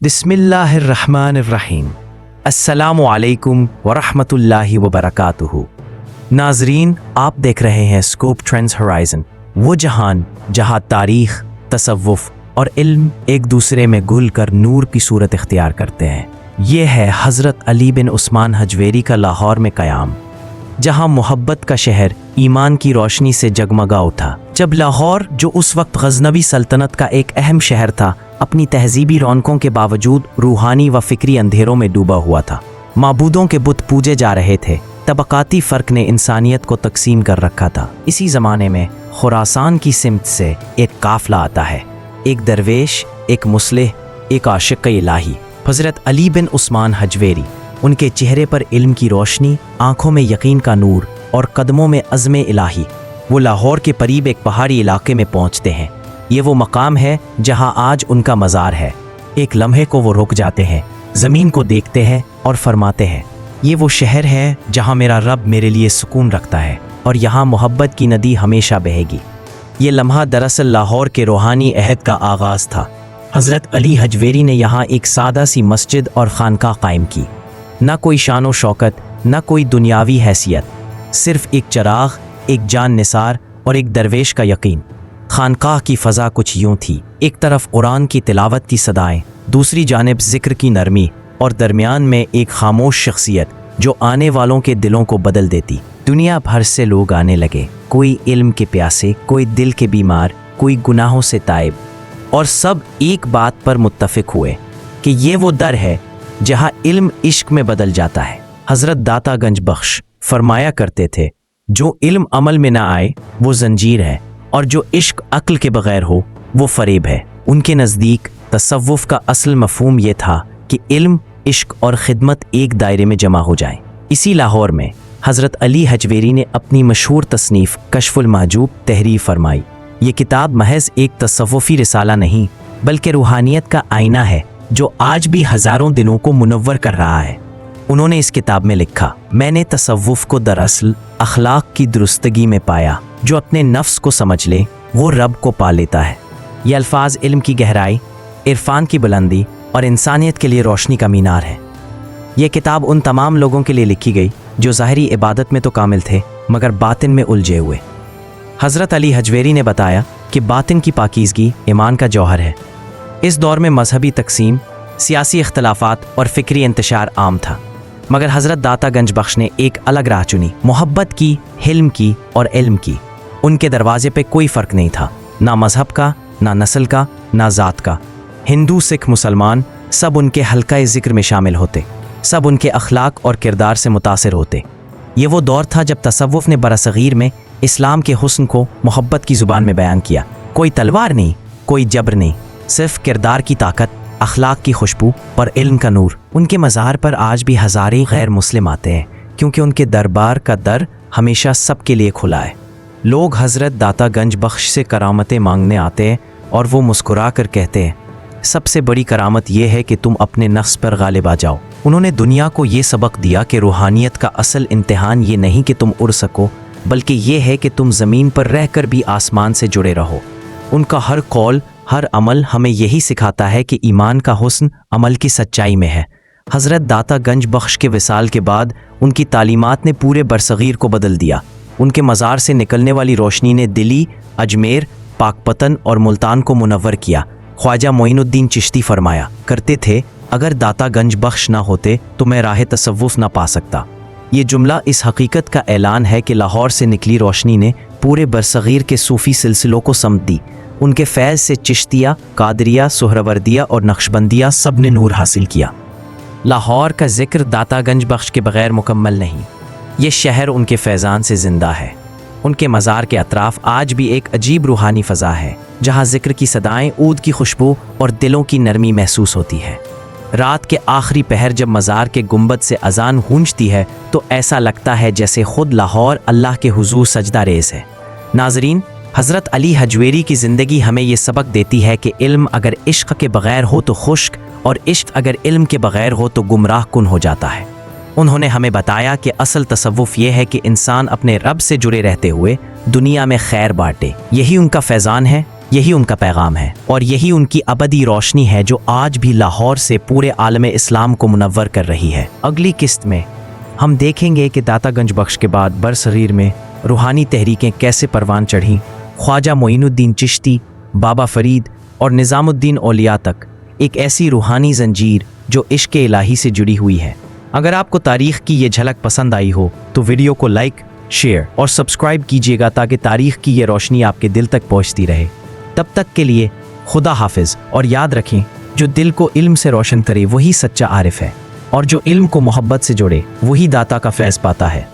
बिस्मिल्लाहिर्रहमानिर्रहीम। अस्सलामु अलैकुम वरहमतुल्लाहि वबरकातुहू। नाजरीन, आप देख रहे हैं स्कोप ट्रेंड्स होराइजन, वो जहान जहाँ तारीख, तसव्वुफ और इल्म एक दूसरे में घुल कर नूर की सूरत इख्तियार करते हैं। ये है हज़रत अली बिन उस्मान हजवेरी का लाहौर में क़याम, जहाँ मोहब्बत का शहर ईमान की रोशनी से जगमगा उठा। जब लाहौर, जो उस वक्त गज़नवी सल्तनत का एक अहम शहर था, अपनी तहजीबी रौनकों के बावजूद रूहानी व फ़िक्री अंधेरों में डूबा हुआ था। माबूदों के बुत पूजे जा रहे थे। तबक़ाती फ़र्क ने इंसानियत को तकसीम कर रखा था। इसी ज़माने में खुरासान की सिमत से एक काफ़िला आता है, एक दरवेश, एक मुस्लिह, एक आशिक़ इलाही, हज़रत अली बिन उस्मान हजवेरी। उनके चेहरे पर इल्म की रोशनी, आँखों में यकीन का नूर और कदमों में अज़्म इलाही। वो लाहौर के करीब एक पहाड़ी इलाके में पहुँचते हैं। ये वो मकाम है जहाँ आज उनका मज़ार है। एक लम्हे को वो रुक जाते हैं, ज़मीन को देखते हैं और फरमाते हैं, ये वो शहर है जहाँ मेरा रब मेरे लिए सुकून रखता है और यहाँ मोहब्बत की नदी हमेशा बहेगी। ये लम्हा दरअसल लाहौर के रूहानी अहद का आगाज़ था। हज़रत अली हजवेरी ने यहाँ एक सादा सी मस्जिद और खानका कायम की। ना कोई शान व शौकत, ना कोई दुनियावी हैसियत, सिर्फ़ एक चराग, एक जान निसार और एक दरवेश का यकीन। खानकाह की फ़ज़ा कुछ यूँ थी, एक तरफ कुरान की तिलावत की सदाएं, दूसरी जानिब ज़िक्र की नरमी और दरमियान में एक खामोश शख्सियत जो आने वालों के दिलों को बदल देती। दुनिया भर से लोग आने लगे, कोई इल्म के प्यासे, कोई दिल के बीमार, कोई गुनाहों से ताइब, और सब एक बात पर मुत्तफ़िक हुए कि ये वो दर है जहाँ इल्म इश्क में बदल जाता है। हज़रत दाता गंज बख्श फरमाया करते थे, जो इल्म अमल में ना आए वो जंजीर है, और जो इश्क अक्ल के बगैर हो वो फरेब है। उनके नज़दीक तसव्वुफ़ का असल मफ़हूम ये था कि इल्म, इश्क और ख़िदमत एक दायरे में जमा हो जाएं। इसी लाहौर में हज़रत अली हजवेरी ने अपनी मशहूर तसनीफ़ कश्फ़ुल महजूब तहरीर फरमाई। ये किताब महज एक तसव्वुफ़ी रिसाला नहीं, बल्कि रूहानियत का आईना है जो आज भी हज़ारों दिलों को मुनव्वर कर रहा है। उन्होंने इस किताब में लिखा, मैंने तसव्वुफ़ को दरअसल अखलाक की दुरुस्तगी में पाया। जो अपने नफ्स को समझ ले वो रब को पा लेता है। ये अल्फाज इल्म की गहराई, इरफान की बुलंदी और इंसानियत के लिए रोशनी का मीनार है। ये किताब उन तमाम लोगों के लिए लिखी गई जो ज़ाहिरी इबादत में तो कामिल थे मगर बातिन में उलझे हुए। हज़रत अली हजवेरी ने बताया कि बातिन की पाकीज़गी ईमान का जौहर है। इस दौर में मजहबी तकसीम, सियासी इख्तलाफात और फ़िक्री इंतशार आम था, मगर हज़रत दाता गंज बख्श ने एक अलग राह चुनी, मोहब्बत की, हिल्म की और इल्म की। उनके दरवाजे पे कोई फ़र्क नहीं था, ना मज़हब का, ना नस्ल का, ना ज़ात का। हिंदू, सिख, मुसलमान सब उनके हल्का ज़िक्र में शामिल होते, सब उनके अखलाक और किरदार से मुतासिर होते। ये वो दौर था जब तसव्वुफ़ ने बरसग़ीर में इस्लाम के हुस्न को मोहब्बत की ज़ुबान में बयान किया। कोई तलवार नहीं, कोई जबर नहीं, सिर्फ़ किरदार की ताकत, अखलाक की खुशबू और इल्म का नूर। उनके मज़ार पर आज भी हज़ारे गैर मुस्लिम आते हैं, क्योंकि उनके दरबार का दर हमेशा सब के लिए खुला है। लोग हज़रत दाता गंज बख्श से करामतें मांगने आते हैं और वो मुस्कुरा कर कहते हैं, सबसे बड़ी करामत ये है कि तुम अपने नफ्स पर गालिब आ जाओ। उन्होंने दुनिया को ये सबक दिया कि रूहानियत का असल इम्तिहान ये नहीं कि तुम उड़ सको, बल्कि ये है कि तुम ज़मीन पर रह कर भी आसमान से जुड़े रहो। उनका हर कौल, हर अमल हमें यही सिखाता है कि ईमान का हुस्न अमल की सच्चाई में है। हज़रत दाता गंज बख्श के विसाल के बाद उनकी तालीमात ने पूरे बरसग़ीर को बदल दिया। उनके मज़ार से निकलने वाली रोशनी ने दिल्ली, अजमेर, पाकपतन और मुल्तान को मुनव्वर किया। ख्वाजा मोइनुद्दीन चिश्ती फरमाया करते थे, अगर दाता गंज बख्श ना होते तो मैं राह तसव्वुफ़ ना पा सकता। ये जुमला इस हकीकत का ऐलान है कि लाहौर से निकली रोशनी ने पूरे बरसग़ीर के सूफ़ी सिलसिलों को समत दी। उनके फैज़ से चिश्तिया, कादरिया, सुहरवर्दिया और नक्शबंदिया सब ने नूर हासिल किया। लाहौर का ज़िक्र दाता गंज बख्श के बग़ैर मुकम्मल नहीं। ये शहर उनके फैज़ान से ज़िंदा है। उनके मज़ार के अतराफ़ आज भी एक अजीब रूहानी फ़ज़ा है, जहाँ ज़िक्र की सदाएं, ऊद की खुशबू और दिलों की नरमी महसूस होती है। रात के आखिरी पहर जब मज़ार के गुंबद से अज़ान गूंजती है तो ऐसा लगता है जैसे ख़ुद लाहौर अल्लाह के हुज़ूर सजदा रेज़ है। नाज़रीन, हज़रत अली हजवेरी की ज़िंदगी हमें ये सबक देती है कि इल्म अगर इश्क़ के बग़ैर हो तो खुश्क, और इश्क़ अगर इल्म के बग़ैर हो तो गुमराह कुन हो जाता है। उन्होंने हमें बताया कि असल तसव्वुफ़ ये है कि इंसान अपने रब से जुड़े रहते हुए दुनिया में खैर बांटे। यही उनका फैज़ान है यही उनका पैगाम है और यही उनकी अबदी रोशनी है जो आज भी लाहौर से पूरे आलम इस्लाम को मुनव्वर कर रही है। अगली किस्त में हम देखेंगे कि दाता गंज बख्श के बाद बरसगीर में रूहानी तहरीकें कैसे परवान चढ़ीं, ख्वाजा मोइनुद्दीन चिश्ती, बाबा फरीद और निज़ामुद्दीन औलिया तक एक ऐसी रूहानी जंजीर जो इश्क इलाही से जुड़ी हुई है। अगर आपको तारीख़ की ये झलक पसंद आई हो तो वीडियो को लाइक, शेयर और सब्सक्राइब कीजिएगा ताकि तारीख़ की ये रोशनी आपके दिल तक पहुँचती रहे। तब तक के लिए खुदा हाफिज़, और याद रखें, जो दिल को इल्म से रोशन करे वही सच्चा आरिफ है, और जो इल्म को मोहब्बत से जोड़े वही दाता का फैज़ पाता है।